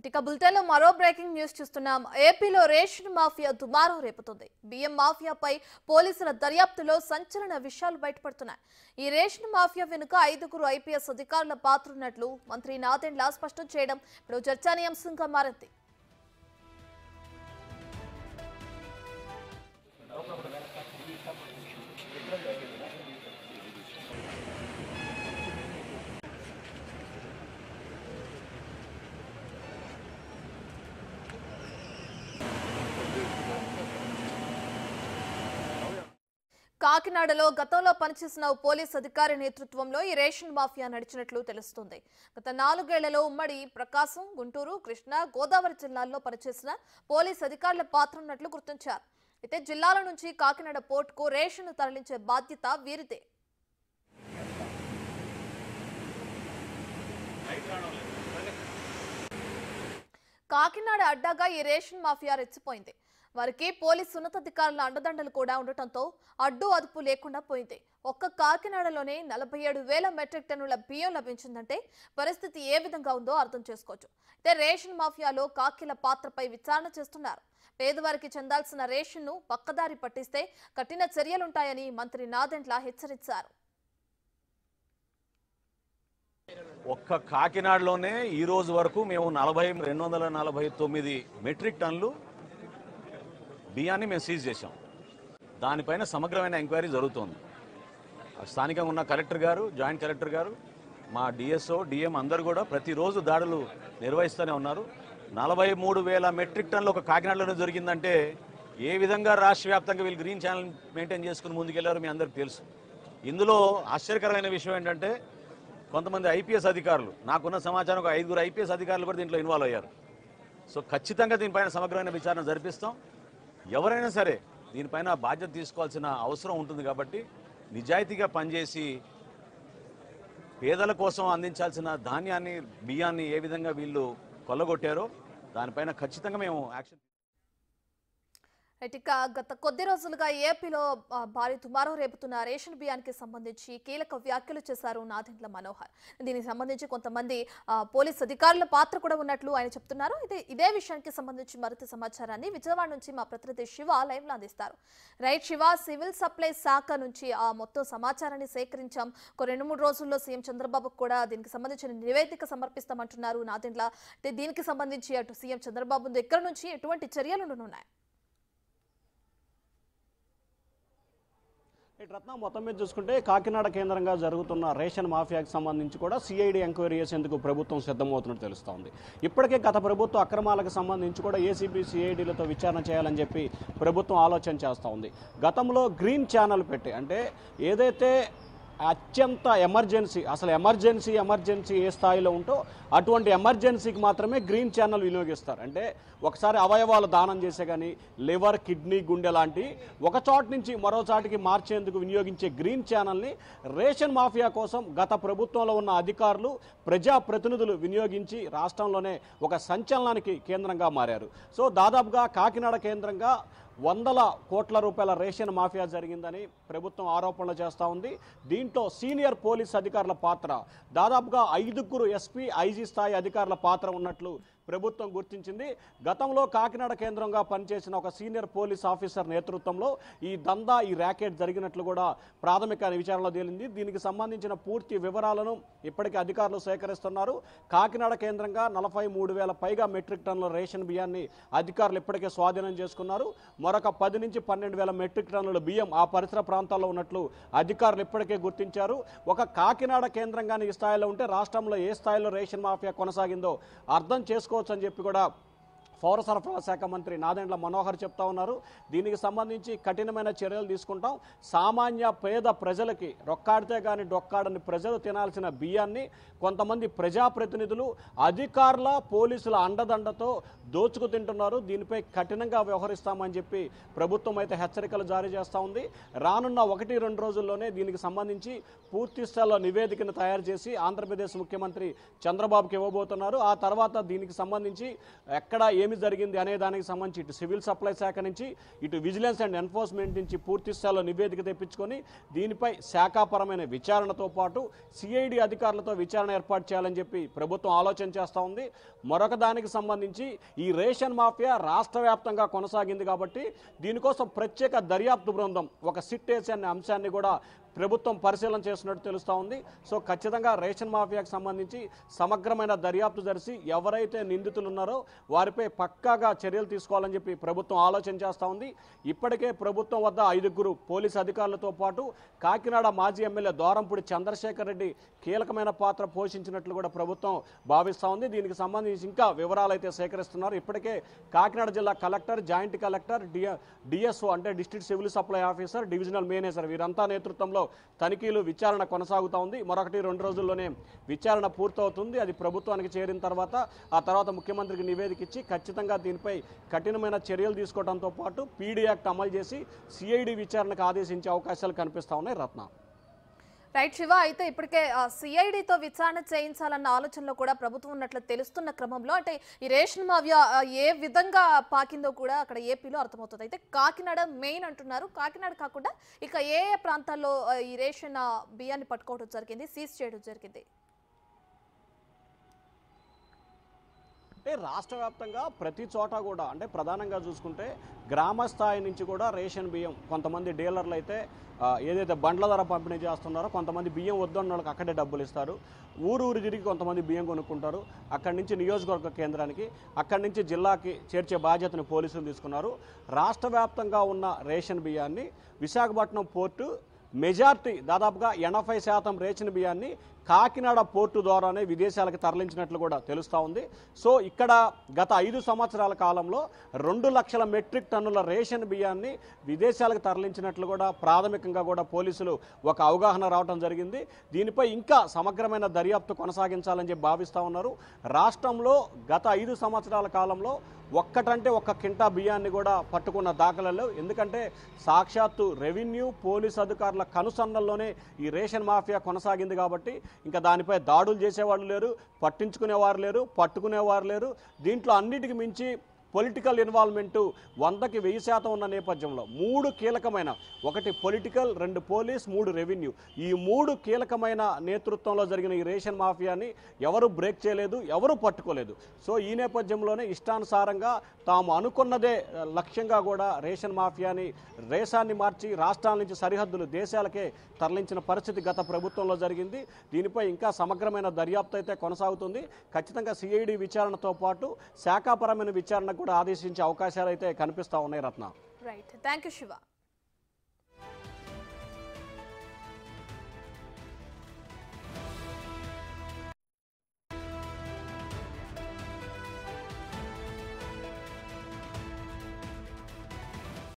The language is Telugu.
ఇక బులెటిన్లో మరో బ్రేకింగ్ న్యూస్ చూస్తున్నాం. ఏపీలో రేషన్ మాఫియా దుమారం రేపుతుంది. బియ్యం మాఫియాపై పోలీసుల దర్యాప్తులో సంచలన విషయాలు బయటపడుతున్నాయి. ఈ రేషన్ మాఫియా వెనుక 5గురు ఐపీఎస్ అధికారుల పాత్ర ఉన్నట్లు మంత్రి నాదెండ్ల స్పష్టం చేయడం ఇప్పుడు చర్చానీయాంశంగా మారింది. కాకినాడలో గతంలో పనిచేసిన పోలీస్ అధికారి నేతృత్వంలో ఈ రేషన్ మాఫియా నడిచినట్లు తెలుస్తుంది. గత 4 ఏళ్లలో ఉమ్మడి ప్రకాశం, గుంటూరు, కృష్ణా, గోదావరి జిల్లాల్లో పనిచేసిన పోలీస్ అధికారుల పాత్ర ఉన్నట్లు గుర్తించారు. అయితే జిల్లాల నుంచి కాకినాడ పోర్టుకు రేషన్ తరలించే బాధ్యత వీరిదే. కాకినాడ అడ్డాగా ఈ రేషన్ మాఫియా రెచ్చిపోయింది. వారికి పోలీసు ఉన్నతాధికారుల అండదండలు కూడా ఉండటంతో అడ్డు అదుపు లేకుండా పోయింది. ఒక్క కాకినాడలోనే 47,000 మెట్రిక్ టన్నుల బియ్యం లభించిందంటే పరిస్థితి ఏ విధంగా ఉందో అర్థం చేసుకోవచ్చు. అయితే రేషన్ మాఫియాలో కాకిల పాత్రపై విచారణ చేస్తున్నారు. పేదవారికి చెందాల్సిన రేషన్ను పక్కదారి పట్టిస్తే కఠిన చర్యలుంటాయని మంత్రి నాదెండ్ల హెచ్చరించారు. ఒక్క కాకినాడలోనే ఈ రోజు వరకు మేము 249 మెట్రిక్ టన్నులు బియ్యాన్ని మేము సీజ్ చేశాం. దానిపైన సమగ్రమైన ఎంక్వైరీ జరుగుతోంది. స్థానికంగా ఉన్న కలెక్టర్ గారు, జాయింట్ కలెక్టర్ గారు, మా డిఎస్ఓ, డిఎం అందరూ కూడా ప్రతిరోజు దాడులు నిర్వహిస్తూనే ఉన్నారు. 43,000 మెట్రిక్ టన్నులు ఒక కాకినాడలోనే జరిగిందంటే ఏ విధంగా రాష్ట్ర వ్యాప్తంగా వీళ్ళు గ్రీన్ ఛానల్ మెయింటైన్ చేసుకుని ముందుకెళ్లారో మీ అందరికీ తెలుసు. ఇందులో ఆశ్చర్యకరమైన విషయం ఏంటంటే కొంతమంది ఐపీఎస్ అధికారులు, నాకున్న సమాచారం ఒక 5గురు ఐపీఎస్ అధికారులు కూడా దీంట్లో ఇన్వాల్వ్ అయ్యారు. సో ఖచ్చితంగా దీనిపైన సమగ్రమైన విచారణ జరిపిస్తాం. ఎవరైనా సరే దీనిపైన బాధ్యత తీసుకోవాల్సిన అవసరం ఉంటుంది. కాబట్టి నిజాయితీగా పనిచేసి పేదల కోసం అందించాల్సిన ధాన్యాన్ని, బియ్యాన్ని ఏ విధంగా వీళ్ళు కొల్లగొట్టారో దానిపైన ఖచ్చితంగా మేము యాక్షన్. ఇక గత కొద్ది రోజులుగా ఏపీలో భారీ దుమారం రేపుతున్న రేషన్ బియ్యానికి సంబంధించి కీలక వ్యాఖ్యలు చేశారు నాదెండ్ల మనోహర్. దీనికి సంబంధించి కొంతమంది పోలీస్ అధికారుల పాత్ర కూడా ఉన్నట్లు ఆయన చెప్తున్నారు. ఇదే విషయానికి సంబంధించి మరింత సమాచారాన్ని విజయవాడ నుంచి మా ప్రతినిధి శివ లైవ్ లో అందిస్తారు. రైట్ శివ, సివిల్ సప్లై శాఖ నుంచి ఆ మొత్తం సమాచారాన్ని సేకరించాం. ఒక 2-3 రోజుల్లో సీఎం చంద్రబాబుకు కూడా దీనికి సంబంధించిన నివేదిక సమర్పిస్తామంటున్నారు నాదెండ్ల. దీనికి సంబంధించి అటు సీఎం చంద్రబాబు దగ్గర నుంచి ఎటువంటి చర్యలు ఉన్నాయి? రత్న మొత్తం మీద చూసుకుంటే కాకినాడ కేంద్రంగా జరుగుతున్న రేషన్ మాఫియాకి సంబంధించి కూడా సిఐడి ఎంక్వైరీ చేసేందుకు ప్రభుత్వం సిద్ధమవుతున్నట్టు తెలుస్తోంది. ఇప్పటికే గత ప్రభుత్వ అక్రమాలకు సంబంధించి కూడా ఏసీబీ సిఐడిలతో విచారణ చేయాలని చెప్పి ప్రభుత్వం ఆలోచన చేస్తూ ఉంది. గతంలో గ్రీన్ ఛానల్ పెట్టి, అంటే ఏదైతే అత్యంత ఎమర్జెన్సీ, అసలు ఎమర్జెన్సీ ఏ స్థాయిలో ఉంటో అటువంటి ఎమర్జెన్సీకి మాత్రమే గ్రీన్ ఛానల్ వినియోగిస్తారు. అంటే ఒకసారి అవయవాలు దానం చేసే కానీ లివర్, కిడ్నీ, గుండె లాంటి ఒక చోట నుంచి మరో చాటికి మార్చేందుకు వినియోగించే గ్రీన్ ఛానల్ని రేషన్ మాఫియా కోసం గత ప్రభుత్వంలో ఉన్న అధికారులు, ప్రజాప్రతినిధులు వినియోగించి రాష్ట్రంలోనే ఒక సంచలనానికి కేంద్రంగా మారారు. సో దాదాపుగా కాకినాడ కేంద్రంగా 100 కోట్ల రూపాయల రేషన్ మాఫియా జరిగిందని ప్రభుత్వం ఆరోపణలు చేస్తూ ఉంది. దీంట్లో సీనియర్ పోలీస్ అధికారుల పాత్ర, దాదాపుగా 5గురు ఎస్పీ, ఐజీ స్థాయి అధికారుల పాత్ర ఉన్నట్లు ప్రభుత్వం గుర్తించింది. గతంలో కాకినాడ కేంద్రంగా పనిచేసిన ఒక సీనియర్ పోలీస్ ఆఫీసర్ నేతృత్వంలో ఈ దందా, ఈ ర్యాకెట్ జరిగినట్లు కూడా ప్రాథమిక విచారణలో తేలింది. దీనికి సంబంధించిన పూర్తి వివరాలను ఇప్పటికే అధికారులు సేకరిస్తున్నారు. కాకినాడ కేంద్రంగా 43,000 పైగా మెట్రిక్ టన్నుల రేషన్ బియ్యాన్ని అధికారులు ఇప్పటికే స్వాధీనం చేసుకున్నారు. మరొక 10 నుంచి 12,000 మెట్రిక్ టన్నుల బియ్యం ఆ పరిసర ప్రాంతాల్లో ఉన్నట్లు అధికారులు ఇప్పటికే గుర్తించారు. ఒక కాకినాడ కేంద్రంగానే ఈ స్థాయిలో ఉంటే రాష్ట్రంలో ఏ స్థాయిలో రేషన్ మాఫియా కొనసాగిందో అర్థం చేసుకోవచ్చు అని చెప్పి కూడా పౌర సరఫరాల శాఖ మంత్రి నాదెండ్ల మనోహర్ చెప్తా ఉన్నారు. దీనికి సంబంధించి కఠినమైన చర్యలు తీసుకుంటాం. సామాన్య పేద ప్రజలకి రొక్కాడితే కానీ డొక్కాడని ప్రజలు తినాల్సిన బియ్యాన్ని కొంతమంది ప్రజాప్రతినిధులు, అధికారుల, పోలీసుల అండదండతో దోచుకు తింటున్నారు. దీనిపై కఠినంగా వ్యవహరిస్తామని చెప్పి ప్రభుత్వం అయితే హెచ్చరికలు జారీ చేస్తూ ఉంది. రానున్న 1-2 రోజుల్లోనే దీనికి సంబంధించి పూర్తి స్థాయిలో నివేదికను తయారు చేసి ఆంధ్రప్రదేశ్ ముఖ్యమంత్రి చంద్రబాబుకి ఇవ్వబోతున్నారు. ఆ తర్వాత దీనికి సంబంధించి ఎక్కడ ఏమి జరిగింది అనే దానికి సంబంధించి ఇటు సివిల్ సప్లై శాఖ నుంచి ఇటు విజిలెన్స్ అండ్ ఎన్ఫోర్స్మెంట్ నుంచి పూర్తి స్థాయిలో నివేదిక తెప్పించుకొని దీనిపై శాఖాపరమైన విచారణతో పాటు సిఐడి అధికారులతో విచారణ ఏర్పాటు చేయాలని చెప్పి ప్రభుత్వం ఆలోచన చేస్తూ ఉంది. మరొక దానికి సంబంధించి ఈ రేషన్ మాఫియా రాష్ట్ర వ్యాప్తంగా కొనసాగింది కాబట్టి దీనికోసం ప్రత్యేక దర్యాప్తు బృందం ఒక సిట్ వేసే అంశాన్ని కూడా ప్రభుత్వం పరిశీలన చేస్తున్నట్టు తెలుస్తూ ఉంది. సో ఖచ్చితంగా రేషన్ మాఫియాకు సంబంధించి సమగ్రమైన దర్యాప్తు జరిసి ఎవరైతే నిందితులు ఉన్నారో వారిపై పక్కాగా చర్యలు తీసుకోవాలని చెప్పి ప్రభుత్వం ఆలోచన చేస్తూ ఉంది. ఇప్పటికే ప్రభుత్వం వద్ద 5 పోలీసు అధికారులతో పాటు కాకినాడ మాజీ ఎమ్మెల్యే దోరంపూడి చంద్రశేఖర్ రెడ్డి కీలకమైన పాత్ర పోషించినట్లు కూడా ప్రభుత్వం భావిస్తూ ఉంది. దీనికి సంబంధించి ఇంకా వివరాలు అయితే సేకరిస్తున్నారు. ఇప్పటికే కాకినాడ జిల్లా కలెక్టర్, జాయింట్ కలెక్టర్, డిఎస్ఓ అంటే district civil supply officer, divisional manager వీరంతా నేతృత్వంలో తనిఖీలు విచారణ కొనసాగుతూ ఉంది. మరొకటి 2 రోజుల్లోనే విచారణ పూర్తవుతుంది. అది ప్రభుత్వానికి చేరిన తర్వాత ఆ తర్వాత ముఖ్యమంత్రికి నివేదిక ఇచ్చి ఖచ్చితంగా దీనిపై కఠినమైన చర్యలు తీసుకోవడంతో పాటు పీడీ యాక్ట్ అమలు చేసి సిఐడి విచారణకు ఆదేశించే అవకాశాలు కనిపిస్తూ ఉన్నాయి. రత్న రైట్ శివ, అయితే ఇప్పటికే సిఐడితో విచారణ చేయించాలన్న ఆలోచనలో కూడా ప్రభుత్వం ఉన్నట్లు తెలుస్తున్న క్రమంలో అంటే ఈ రేషన్ మాఫియా ఏ విధంగా పాకిందో కూడా అక్కడ ఏపీలో అర్థమవుతుంది. అయితే కాకినాడ మెయిన్ అంటున్నారు. కాకినాడ కాకుండా ఇక ఏ ప్రాంతాల్లో ఈ రేషన్ బియ్యాన్ని పట్టుకోవడం జరిగింది, సీజ్ చేయడం జరిగింది? అంటే రాష్ట్ర వ్యాప్తంగా ప్రతి చోట కూడా అంటే ప్రధానంగా చూసుకుంటే గ్రామ స్థాయి నుంచి కూడా రేషన్ బియ్యం కొంతమంది డీలర్లు అయితే ఏదైతే బండ్ల ధర పంపిణీ చేస్తున్నారో కొంతమంది బియ్యం వద్దన్న వాళ్ళకి అక్కడే డబ్బులు ఇస్తారు. ఊరు తిరిగి కొంతమంది బియ్యం కొనుక్కుంటారు. అక్కడి నుంచి నియోజకవర్గ కేంద్రానికి, అక్కడి నుంచి జిల్లాకి చేర్చే బాధ్యతను పోలీసులు తీసుకున్నారు. రాష్ట్ర వ్యాప్తంగా ఉన్న రేషన్ బియ్యాన్ని విశాఖపట్నం పోర్టు మెజార్టీ దాదాపుగా 80% రేషన్ బియ్యాన్ని కాకినాడ పోర్టు ద్వారానే విదేశాలకు తరలించినట్లు కూడా తెలుస్తూ ఉంది. సో ఇక్కడ గత 5 సంవత్సరాల కాలంలో 2 లక్షల మెట్రిక్ టన్నుల రేషన్ బియ్యాన్ని విదేశాలకు తరలించినట్లు కూడా ప్రాథమికంగా కూడా పోలీసులు ఒక అవగాహన రావడం జరిగింది. దీనిపై ఇంకా సమగ్రమైన దర్యాప్తు కొనసాగించాలని చెప్పి భావిస్తూ ఉన్నారు. రాష్ట్రంలో గత 5 సంవత్సరాల కాలంలో ఒక్కటంటే ఒక్క కింటా బియ్యాన్ని కూడా పట్టుకున్న దాఖలాలు. ఎందుకంటే సాక్షాత్తు రెవెన్యూ పోలీసు అధికారుల కనుసన్నల్లోనే ఈ రేషన్ మాఫియా కొనసాగింది కాబట్టి ఇంకా దానిపై దాడులు చేసేవాళ్ళు లేరు, పట్టించుకునేవారు లేరు, పట్టుకునేవారు లేరు. దీంట్లో అన్నిటికి మించి పొలిటికల్ ఇన్వాల్వ్మెంట్ 100కి 1000% ఉన్న నేపథ్యంలో 3 కీలకమైన, 1 పొలిటికల్, 2 పోలీస్, 3 రెవెన్యూ, ఈ 3 కీలకమైన నేతృత్వంలో జరిగిన ఈ రేషన్ మాఫియాని ఎవరు బ్రేక్ చేయలేదు, ఎవరు పట్టుకోలేదు. సో ఈ నేపథ్యంలోనే ఇష్టానుసారంగా తాము అనుకున్నదే లక్ష్యంగా కూడా రేషన్ మాఫియాని రేషాన్ని మార్చి రాష్ట్రాల నుంచి సరిహద్దులు దేశాలకే తరలించిన పరిస్థితి గత ప్రభుత్వంలో జరిగింది. దీనిపై ఇంకా సమగ్రమైన దర్యాప్తు అయితే కొనసాగుతుంది. ఖచ్చితంగా సిఐడి విచారణతో పాటు శాఖాపరమైన విచారణ కూడా ఆదేశించే అవకాశాలు అయితే కనిపిస్తా ఉన్నాయి. రత్న రైట్, థ్యాంక్ యూ శివ.